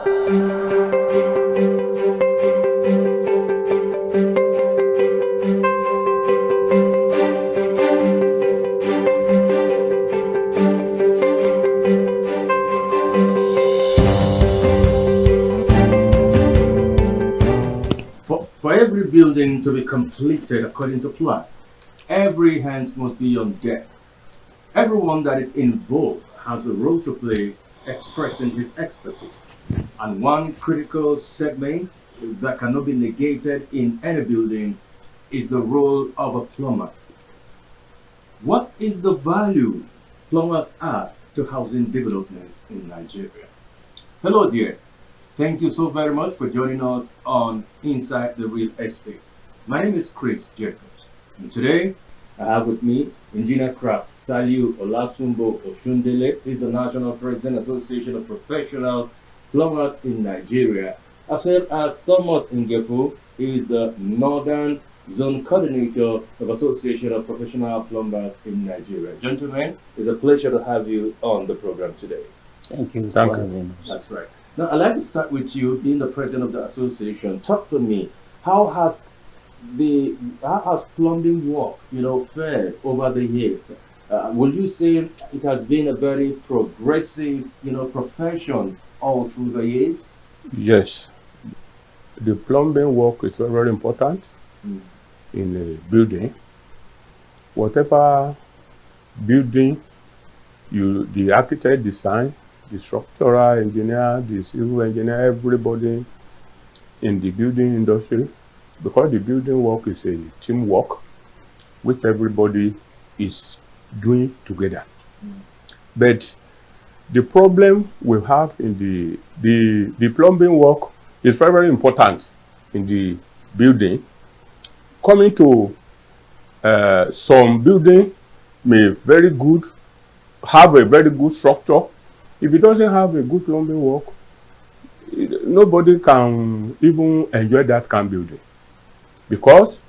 For every building to be completed according to plan, every hand must be on deck. Everyone that is involved has a role to play expressing his expertise. And one critical segment that cannot be negated in any building is the role of a plumber. What is the value plumbers add to housing development in Nigeria? Hello dear, thank you so very much for joining us on Inside the Real Estate. My name is Chris Jacobs, and today I have with me Engineer Craft SALIHU OLASUNBO OSUNDELE. He's the National President Association of Professional Plumbers in Nigeria, as well as Thomas Ngefu. He is the Northern Zone Coordinator of Association of Professional Plumbers in Nigeria. Gentlemen, it's a pleasure to have you on the program today. Thank you. Thank you. That's right. Now, I'd like to start with you, being the president of the association. Talk to me. How has plumbing work, fared over the years? Will you say it has been a very progressive, profession all through the years? Yes, the plumbing work is very, very important in a building. Whatever building the architect design, the structural engineer, the civil engineer, everybody in the building industry, because the building work is a teamwork, which everybody is doing together. But the problem we have in the plumbing work is very, very important in the building. Coming to some building may have a very good structure. If it doesn't have a good plumbing work, nobody can even enjoy that kind of building. Because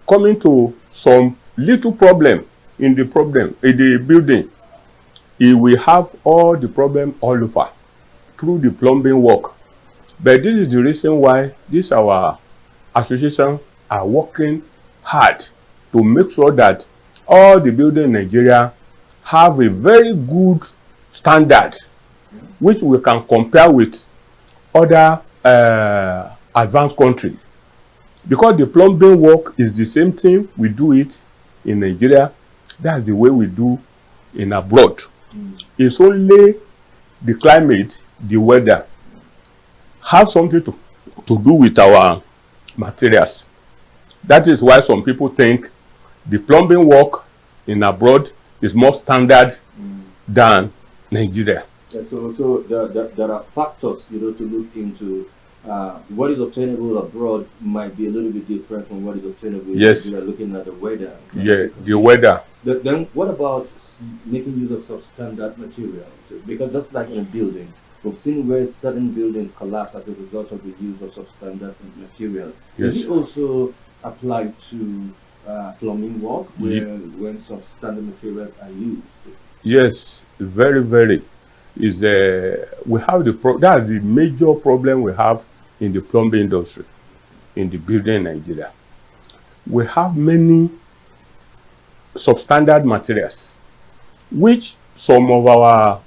coming to some little problem in the building, it will have all the problem all over through the plumbing work. But this is the reason why our association are working hard to make sure that all the buildings in Nigeria have a very good standard, which we can compare with other advanced countries. Because the plumbing work is the same thing, we do it in Nigeria. That's the way we do in abroad. It's only the climate, the weather, have something to do with our materials. That is why some people think the plumbing work in abroad is more standard than Nigeria. Yeah, so there are factors, to look into. What is obtainable abroad might be a little bit different from what is obtainable in Nigeria, looking at the weather. Yeah, the weather. Then what about making use of substandard materials? Because just like in a building, we've seen where certain buildings collapse as a result of the use of substandard materials. Yes. Is it also applied to plumbing work when substandard materials are used? Yes, very, very. We have that's the major problem we have in the plumbing industry, in the building in Nigeria. We have many substandard materials, which some of our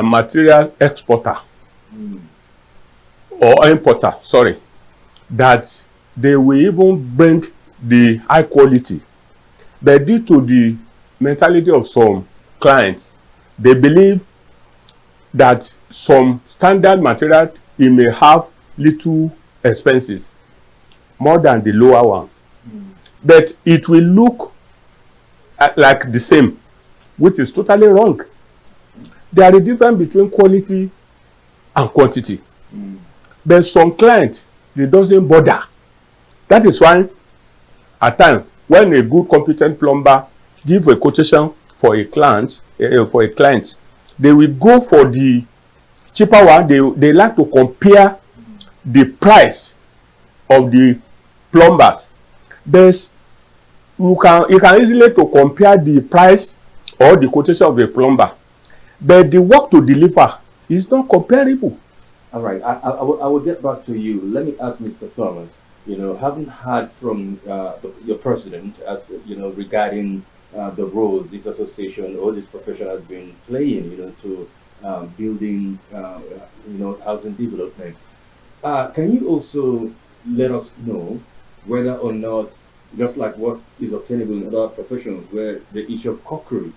material exporter or importer, that they will even bring the high quality, but due to the mentality of some clients, they believe that some standard material, it may have little expenses more than the lower one, but it will look like the same, which is totally wrong. There is a difference between quality and quantity, but some clients, they doesn't bother. That is why at times when a good competent plumber give a quotation for a client, they will go for the cheaper one. They like to compare the price of the plumbers. There's you can easily to compare the price or the quotation of a plumber, but the work to deliver is not comparable. All right, I will get back to you. Let me ask Mr. Thomas. Having heard from your president, as regarding the role this association or this profession has been playing, to building, housing development. Can you also let us know whether or not, just like what is obtainable in other professions, where the issue of cookery,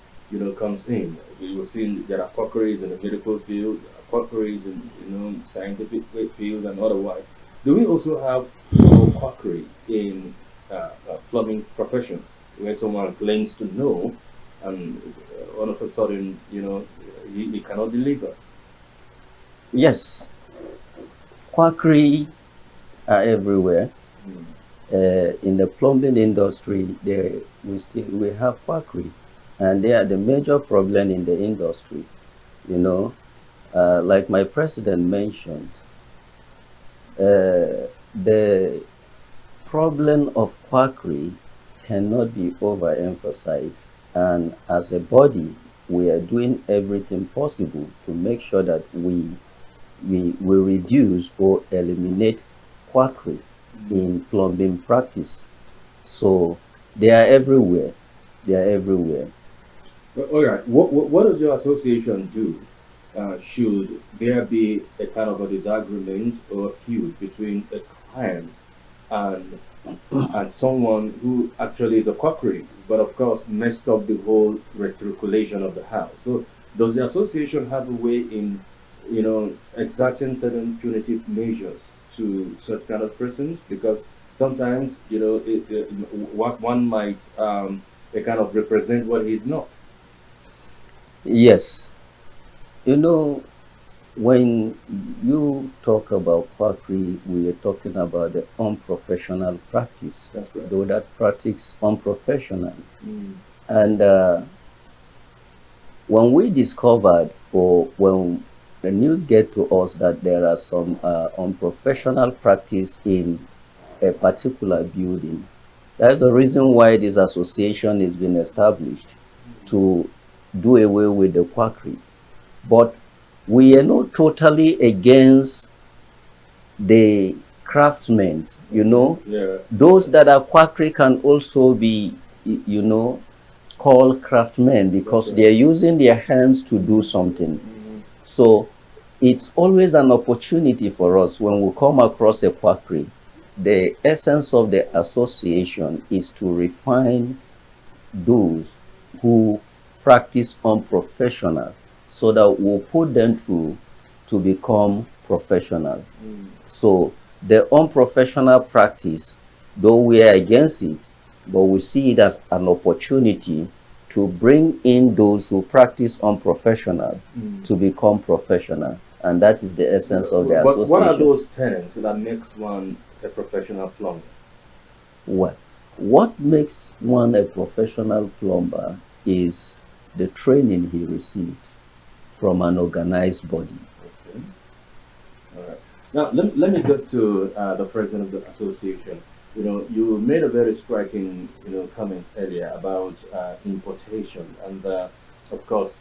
comes in? We will see there are cookeries in the medical field, there are cookeries in scientific field and otherwise. Do we also have cookery in plumbing profession, where someone claims to know, and all of a sudden, he cannot deliver? Yes, quackery are everywhere. Mm. In the plumbing industry, we have quackery, and they are the major problem in the industry. You know, like my president mentioned, the problem of quackery cannot be overemphasized, and as a body, we are doing everything possible to make sure that we reduce or eliminate quackery in plumbing practice. So they are everywhere. They are everywhere. Well, all right. What does your association do? Should there be a kind of a disagreement or a feud between a client and someone who actually is a cookery, but of course messed up the whole reticulation of the house? So does the association have a way in, exerting certain punitive measures to such kind of persons? Because sometimes, what one might kind of represent what he's not. Yes, you know, when you talk about quackery, we are talking about the unprofessional practice, That's right. though that practice unprofessional. Mm. And when we discovered, or when the news get to us that there are some unprofessional practice in a particular building, that's the reason why this association has been established, to do away with the quackery. But we are not totally against the craftsmen. Yeah. Those that are quackery can also be, called craftsmen, because That's they are using their hands to do something. Mhm. So it's always an opportunity for us when we come across a quackery. The essence of the association is to refine those who practice unprofessional, so that we'll put them through to become professional. Mm. So the unprofessional practice, though we are against it, but we see it as an opportunity to bring in those who practice unprofessional Mm. to become professional. And that is the essence of the But what are association. those tenets that makes one a professional plumber? What makes one a professional plumber is the training he received from an organized body. Okay. All right. Now, let me get to the president of the association. You made a very striking, comment earlier about importation, and of course,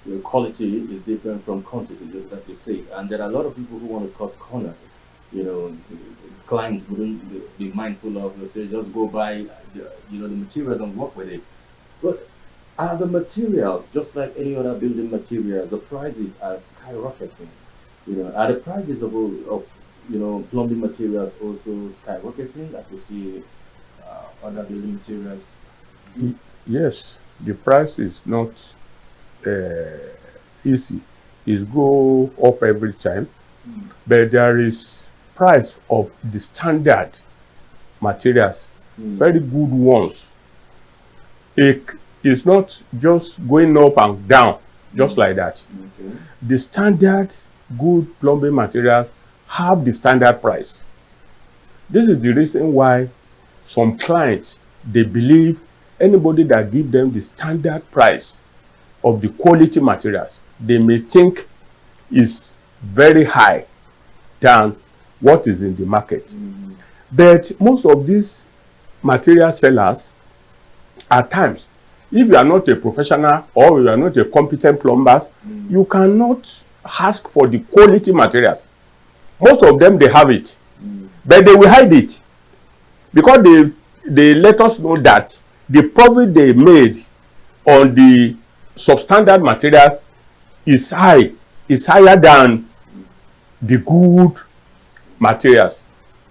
your quality is different from quantity, just like you say. And there are a lot of people who want to cut corners. Clients wouldn't be mindful of, let's say, just go buy, the materials and work with it. But are the materials, just like any other building material, the prices are skyrocketing? Are the prices of plumbing materials also skyrocketing, like we see other building materials? Yes, the price is not uh, easy. It go up every time, Mm. but there is price of the standard materials, Mm. very good ones. It is not just going up and down just Mm. like that. Okay. The standard good plumbing materials have the standard price. This is the reason why some clients, they believe anybody that give them the standard price of the quality materials, they may think is very high than what is in the market. Mm. But most of these material sellers, at times, if you are not a professional or you are not a competent plumber, Mm. you cannot ask for the quality materials. Most of them, they have it, but they will hide it because they let us know that the profit they made on the substandard materials is higher than the good materials.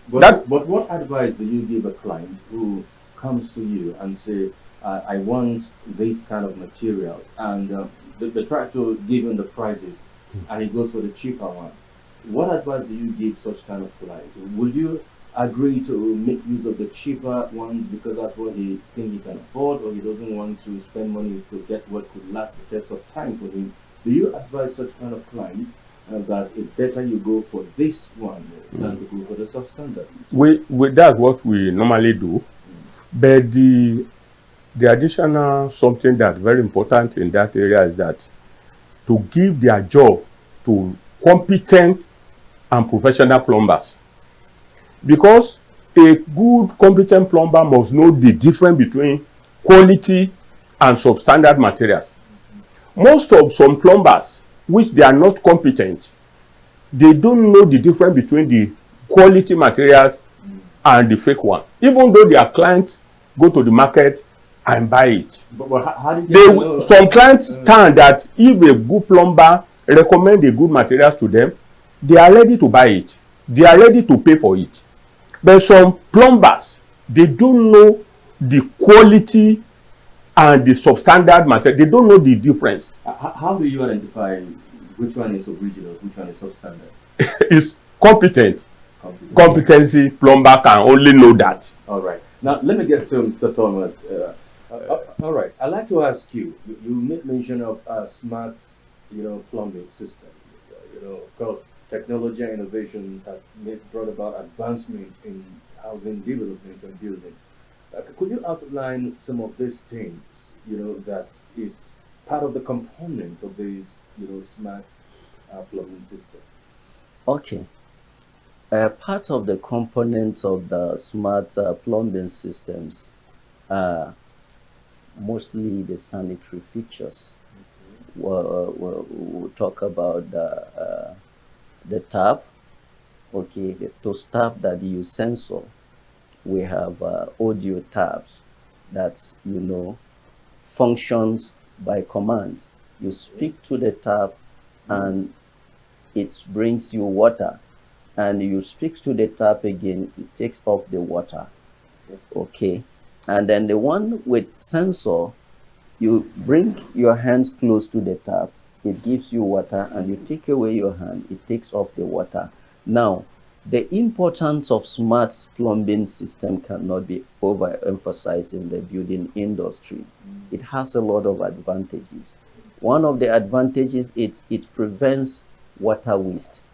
But what advice do you give a client who comes to you and say, I want this kind of material, and they try to give him the prices, and he goes for the cheaper one? What advice do you give such kind of clients? Would you agree to make use of the cheaper ones because that's what he think he can afford, or he doesn't want to spend money to get what could last the test of time for him? Do you advise such kind of client that it's better you go for this one than to go for the substandard? That's what we normally do, but the additional something that's very important in that area is that to give their job to competent and professional plumbers, because a good competent plumber must know the difference between quality and substandard materials. Most of some plumbers, which they are not competent, they don't know the difference between the quality materials and the fake one, even though their clients go to the market and buy it. But how did you know? Some clients stand that if a good plumber recommend a good materials to them, they are ready to buy it, they are ready to pay for it. But some plumbers, they don't know the quality and the substandard material, they don't know the difference. How do you identify which one is original, which one is substandard? It's competency. Plumber can only know that. All right. Now let me get to Mr. Thomas. All right. I'd like to ask you. You made mention of smart, plumbing system. Of course, technology and innovations have brought about advancement in housing development and building. Could you outline some of these things? That is part of the component of these, smart plumbing system. Okay. Part of the components of the smart plumbing systems are mostly the sanitary features. We'll talk about the tap. Okay, those tap that use sensor. We have audio taps that functions by commands. You speak to the tap and it brings you water, and you speak to the tap again, it takes off the water. Okay, and then the one with sensor, you bring your hands close to the tap, it gives you water, and you take away your hand, it takes off the water. Now, the importance of smart plumbing system cannot be overemphasized in the building industry. It has a lot of advantages. One of the advantages is it prevents water waste.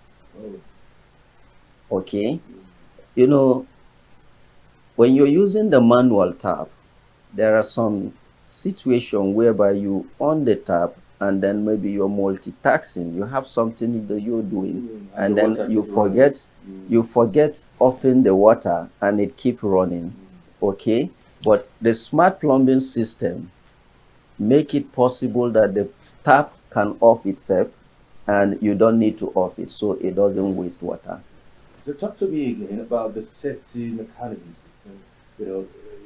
Okay, when you're using the manual tap, there are some situations whereby you on the tap and then maybe you're multitasking, you have something that you're doing, and then you forget offing the water and it keep running. Okay, but the smart plumbing system make it possible that the tap can off itself and you don't need to off it, so it doesn't waste water. So talk to me again about the safety mechanism system.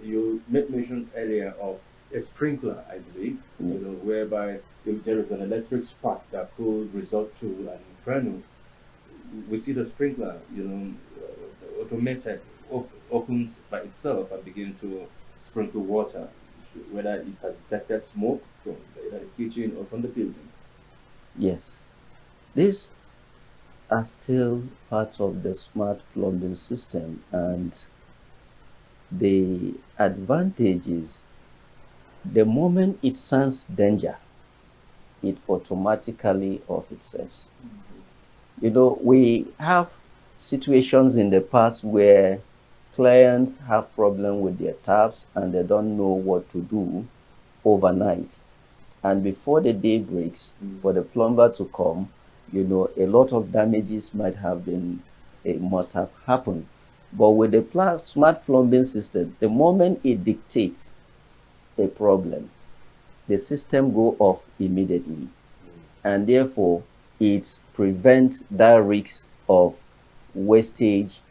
You made mention earlier of a sprinkler, I believe, whereby if there is an electric spark that could result to an inferno, we see the sprinkler, automated, opens by itself and begin to sprinkle water, whether it has detected smoke from either the kitchen or from the building. Yes, these are still part of the smart plumbing system, and the advantage is the moment it senses danger, it automatically off itself. We have situations in the past where clients have problem with their taps and they don't know what to do overnight, and before the day breaks for the plumber to come, a lot of damages must have happened. But with the smart plumbing system, the moment it dictates a problem, the system go off immediately, and therefore it prevents that risk of wastage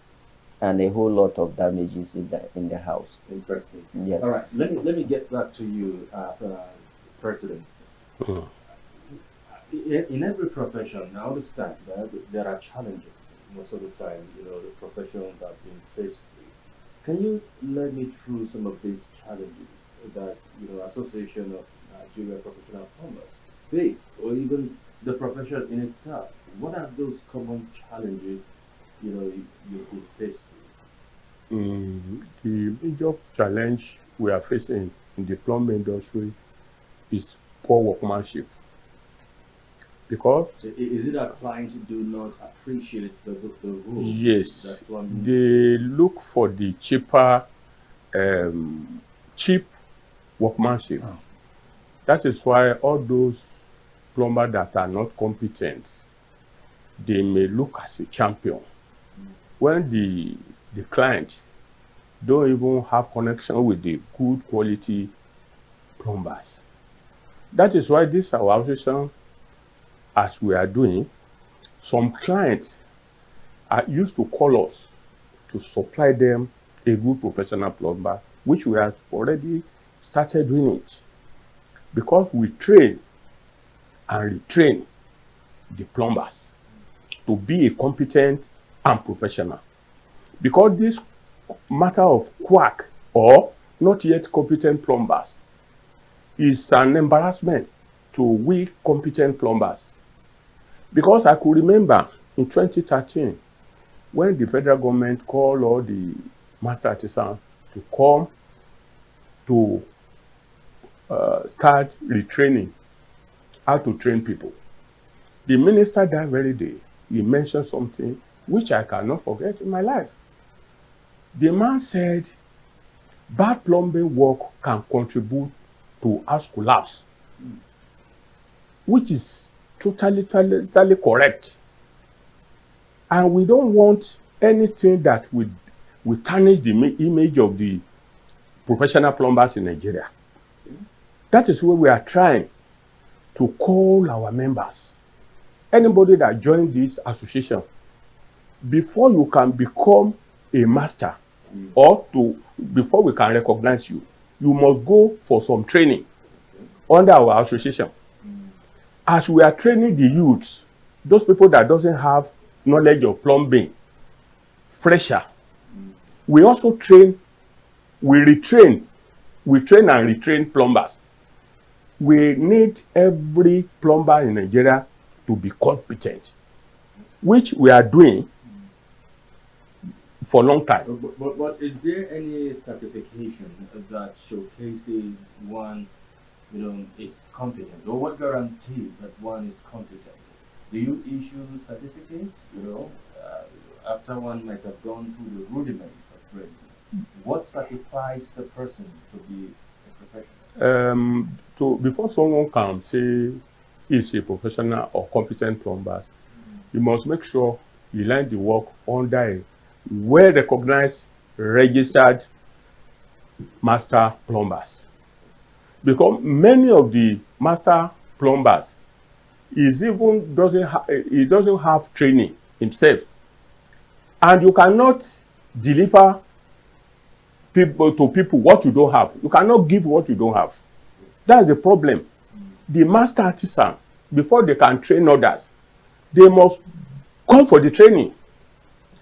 and a whole lot of damages in the house. Interesting. Yes. All right. Let me get back to you, President. Mm. In every profession, I understand that there are challenges. Most of the time, the professions have been faced with. Can you let me through some of these challenges that Association of Nigeria Professional Plumbers face, or even the profession in itself? What are those common challenges you've been faced The major challenge we are facing in the plumbing industry is poor workmanship because with? Is it that clients do not appreciate the role yes, that plumbing? they look for the cheap workmanship. Oh. That is why all those plumbers that are not competent, they may look as a champion. When the client don't even have connection with the good quality plumbers. That is why this our association, as we are doing, some clients are used to call us to supply them a good professional plumber, which we have already started doing it because we train and retrain the plumbers to be a competent and professional. Because this matter of quack or not yet competent plumbers is an embarrassment to we competent plumbers. Because I could remember in 2013 when the federal government called all the master artisans to come to start retraining, how to train people. The minister that very day, he mentioned something which I cannot forget in my life. The man said, bad plumbing work can contribute to house collapse, which is totally correct. And we don't want anything that would tarnish the image of the professional plumbers in Nigeria. That is where we are trying to call our members. Anybody that joins this association, before you can become a master or before we can recognize you, you must go for some training under our association. As we are training the youths, those people that doesn't have knowledge of plumbing, fresher, we also train, we train and retrain plumbers. We need every plumber in Nigeria to be competent, which we are doing for a long time. But is there any certification that showcases one, is competent, or what guarantees that one is competent? Do you issue certificates? After one might have gone through the rudiments of training, what certifies the person to be a professional? Before someone can say he's a professional or competent plumber, you must make sure you learn the work under a well-recognized, registered master plumbers. Because many of the master plumbers he doesn't have training himself, and you cannot deliver to people what you don't have. You cannot give what you don't have. That's the problem. The master artisan, before they can train others, they must come for the training,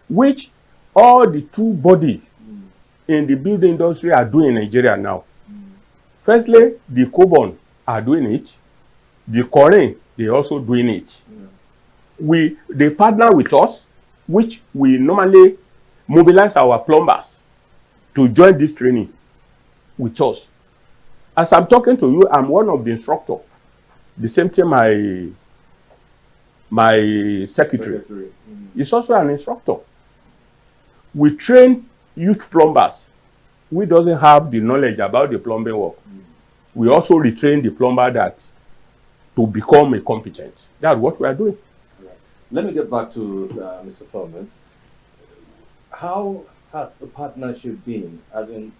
which all the two bodies in the building industry are doing in Nigeria now. Firstly, the Cobon are doing it. The Korean, they also doing it. They partner with us, which we normally mobilize our plumbers to join this training with us. As I'm talking to you, I'm one of the instructors. The same thing my secretary is also an instructor. We train youth plumbers who doesn't have the knowledge about the plumbing work. We also retrain the plumber to become a competent. That's what we are doing. Right. Let me get back to Mr. Thomas. How has the partnership been? As in,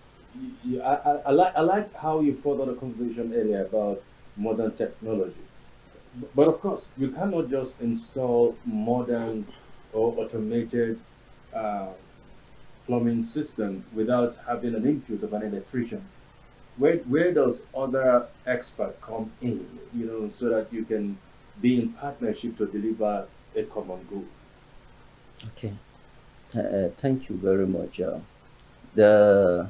I like how you furthered the conversation earlier about modern technology. But of course, you cannot just install modern or automated uh, plumbing system without having an input of an electrician. Where does other expert come in, so that you can be in partnership to deliver a common goal? Okay. Thank you very much. The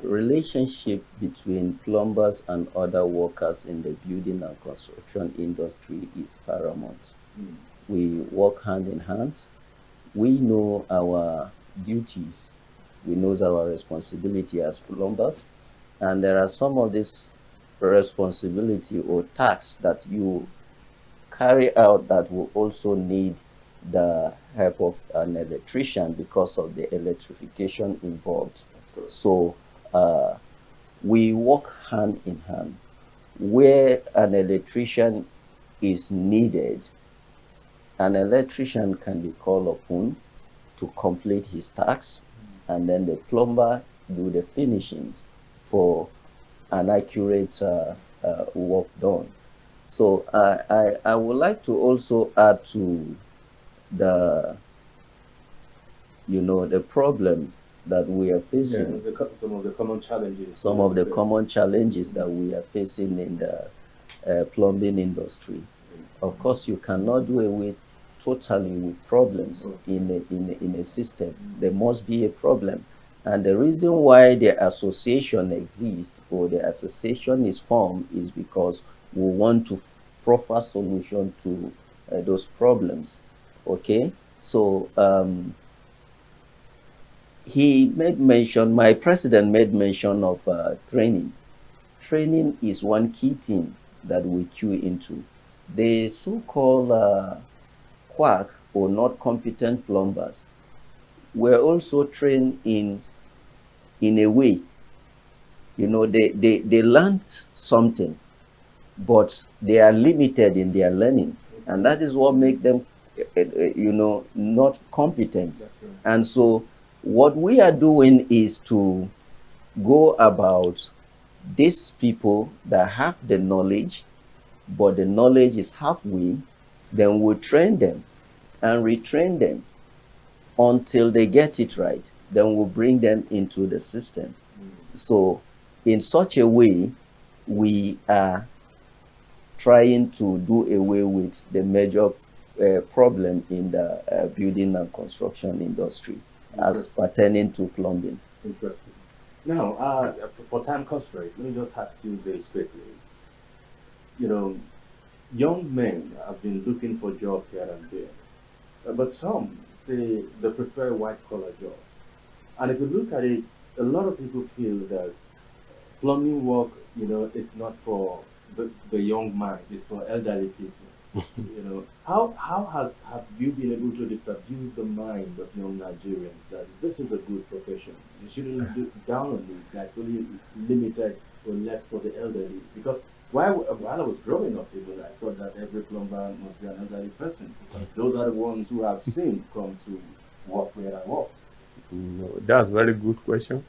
relationship between plumbers and other workers in the building and construction industry is paramount. Mm. We work hand in hand. We know our duties. We know our responsibility as plumbers. And there are some of these responsibility or tasks that you carry out that will also need the help of an electrician because of the electrification involved. So uh, we work hand in hand. Where an electrician is needed, an electrician can be called upon to complete his tasks, and then the plumber do the finishings for an accurate work done. So I would like to also add to the the problem that we are Yeah, facing, some of the common challenges. some of the common challenges that we are facing in the plumbing industry. Of course, you cannot do away totally with problems in a system. There must be a problem. And the reason why the association exists or the association is formed is because we want to proffer solution to those problems. Okay, so he made mention, my president made mention of training. Training is one key thing that we cue into. The so-called quack or not competent plumbers were also trained in a way. They learned something, but they are limited in their learning, and that is what makes them not competent. That's right. And so what we are doing is to go about these people that have the knowledge, but the knowledge is halfway, then we train them and retrain them until they get it right. Then we'll bring them into the system. So in such a way, we are trying to do away with the major problem in the building and construction industry as pertaining to plumbing. Interesting. Now, for time constraint, let me just ask you very quickly. You know, young men have been looking for jobs here and there, but some say they prefer white collar jobs. And if you look at it, a lot of people feel that plumbing work, it's not for the young man, it's for elderly people. How have you been able to disabuse the mind of young Nigerians that this is a good profession? You shouldn't look down on it, like only limited or left for the elderly. Because while I was growing up, even I thought that every plumber must be an elderly person. Because those are the ones who have seen come to work where I work. No, that's a very good question.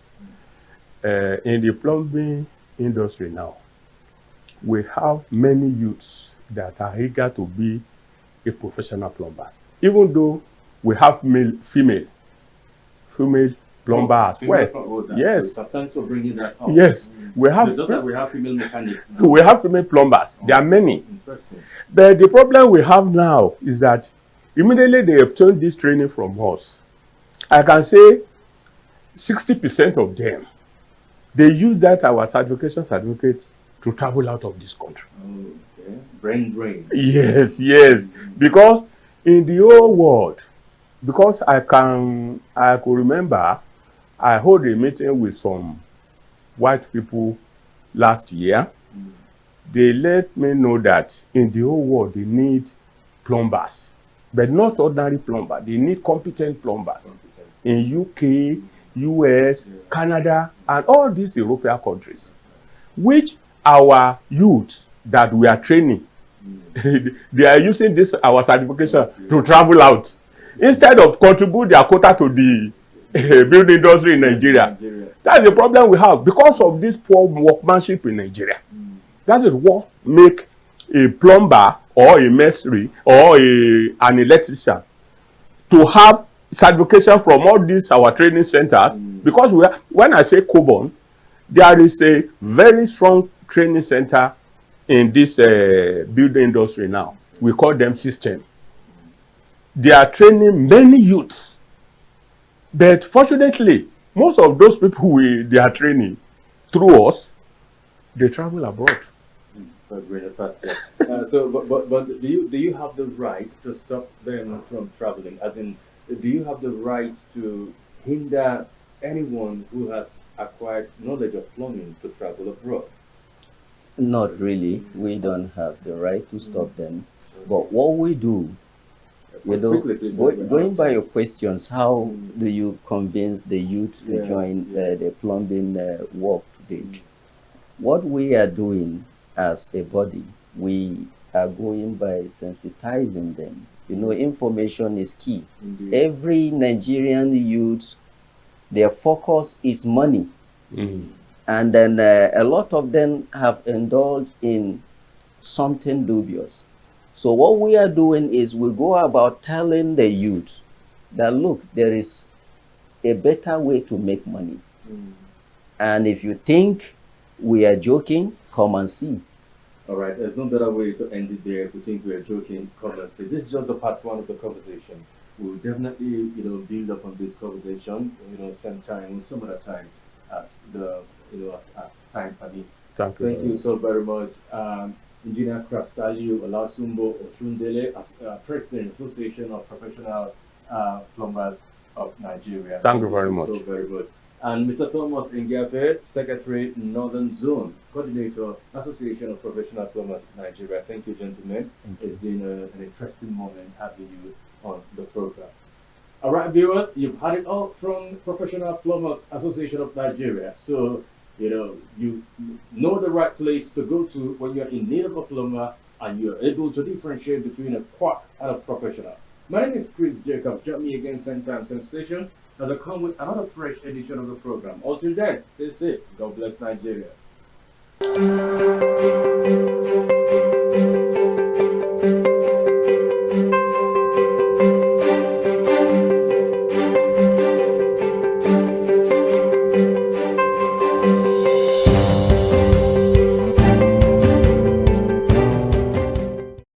In the plumbing industry now, we have many youths that are eager to be a professional plumbers. Even though we have female plumber as well. Yes. So thanks for bringing that up. Yes, we have Just that we have female mechanics. Now. we have female plumbers. There are many. Interesting. But the problem we have now is that immediately they obtain this training from us, I can say 60% of them, they use that our certificate to travel out of this country. Okay. Brain drain. Yes, yes. Because in the whole world, because I could remember I hold a meeting with some white people last year. They let me know that in the whole world they need plumbers, but not ordinary plumbers. They need competent plumbers in UK, US, Canada, and all these European countries, which our youth that we are training, they are using this our certification to travel out instead of contribute their quota to the building industry in Nigeria. That's the problem we have because of this poor workmanship in Nigeria. That is what make a plumber or a masonry or an electrician to have certification from all these our training centers, because when I say Cobon, there is a very strong training center in this building industry now. We call them system. They are training many youths, but fortunately, most of those people they are training through us, they travel abroad. But do you have the right to stop them from traveling? As in, do you have the right to hinder anyone who has acquired knowledge of plumbing to travel abroad? Not really. We don't have the right to stop them. But what we do, Quickly, please, going by your questions, how do you convince the youth to join the plumbing work today? What we are doing as a body, we are going by sensitizing them. You know, information is key. Indeed. Every Nigerian youth, their focus is money. And then a lot of them have indulged in something dubious. So what we are doing is we go about telling the youth that, look, there is a better way to make money. And if you think we are joking, come and see. All right, there's no better way to end it there. If you think we're joking, come and see. This is just the part one of the conversation. We'll definitely, build up on this conversation, same time, some other time, at the, as time permits. Thank you so very much. Engineer Craft SALIHU, OLASUNBO, OSUNDELE, President, Association of Professional Plumbers of Nigeria. Thank you very much. So very much. And Mr. Thomas ENGR, Secretary, Northern Zone, Coordinator, Association of Professional Plumbers of Nigeria. Thank you, gentlemen. It's been an interesting moment having you on the program. All right, viewers, you've had it all from Professional Plumbers Association of Nigeria. So, you know the right place to go to when you're in need of a plumber and you're able to differentiate between a quack and a professional. My name is Chris Jacob. Join me again same time, same station, as I come with another fresh edition of the program. Until then, stay safe. God bless Nigeria.